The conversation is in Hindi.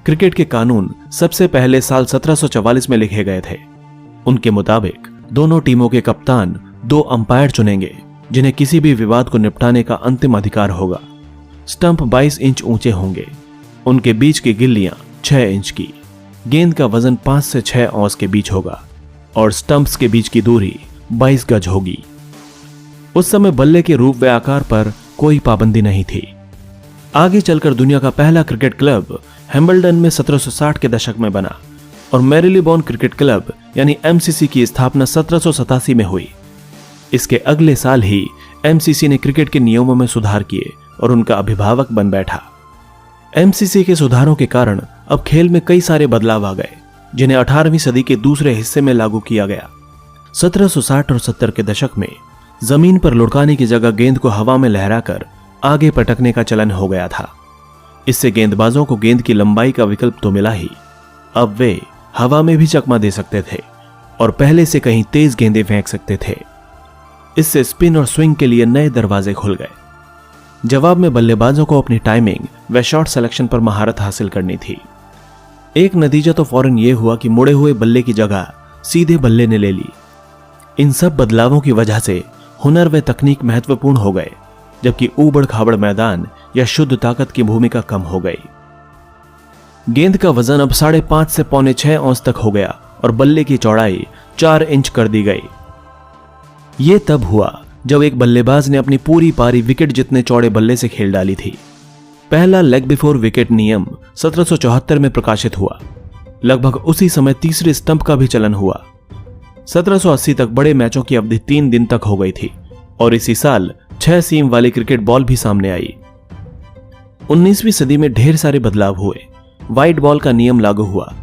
क्रिकेट के कानून सबसे पहले साल 1744 में लिखे गए थे। उनके मुताबिक दोनों टीमों के कप्तान 2 अंपायर चुनेंगे जिन्हें किसी भी विवाद को निपटाने का अंतिम अधिकार होगा। स्टंप 22 इंच ऊंचे होंगे। उनके बीच की गिल्लियां 6 इंच की। गेंद का वजन 5 से 6 औंस के बीच होगा और स्टंप्स के बीच की दूरी 22 गज होगी। उस समय बल्ले के रूप व आकार पर कोई पाबंदी नहीं थी। आगे चलकर दुनिया का पहला क्रिकेट क्लब हैम्बल्डन में 1760 के दशक में बना और मैरीलीबोन क्रिकेट क्लब यानी एमसीसी की स्थापना 1787 में हुई। इसके अगले साल ही एमसीसी ने क्रिकेट के नियमों में सुधार किए और उनका अभिभावक बन बैठा। एमसीसी के सुधारों के कारण अब खेल में कई सारे बदलाव आ गए जिन्हें 18वीं सदी के दूसरे हिस्से में लागू किया गया। 1760 और 70 के दशक में जमीन पर लुढ़काने की जगह गेंद को हवा में लहराकर आगे पटकने का चलन हो गया था। इससे गेंदबाजों को गेंद की लंबाई का विकल्प तो मिला ही, अब वे हवा में भी चकमा दे सकते थे और पहले से कहीं तेज गेंदें फेंक सकते थे। इससे स्पिन और स्विंग के लिए नए दरवाजे खुल गए। जवाब में बल्लेबाजों को अपनी टाइमिंग व शॉट सिलेक्शन पर महारत हासिल करनी थी। एक नतीजा तो फौरन यह हुआ कि मुड़े हुए बल्ले की जगह सीधे बल्ले ने ले ली। इन सब बदलावों की वजह से हुनर व तकनीक महत्वपूर्ण हो गए, जबकि ऊबड़ खाबड़ मैदान या शुद्ध ताकत की भूमिका कम हो गई। गेंद का वजन अब 5.5 से 6.25 औंस तक हो गया और बल्ले की चौड़ाई 4 इंच कर दी गई। यह तब हुआ जब एक बल्लेबाज ने अपनी पूरी पारी विकेट जितने चौड़े बल्ले से खेल डाली थी। पहला लेग बिफोर विकेट नियम 1774 में प्रकाशित हुआ। लगभग उसी समय तीसरे स्टंप का भी चलन हुआ। 1780 तक बड़े मैचों की अवधि 3 दिन तक हो गई थी और इसी साल 6 सीम वाली क्रिकेट बॉल भी सामने आई। 19वीं सदी में ढेर सारे बदलाव हुए। वाइड बॉल का नियम लागू हुआ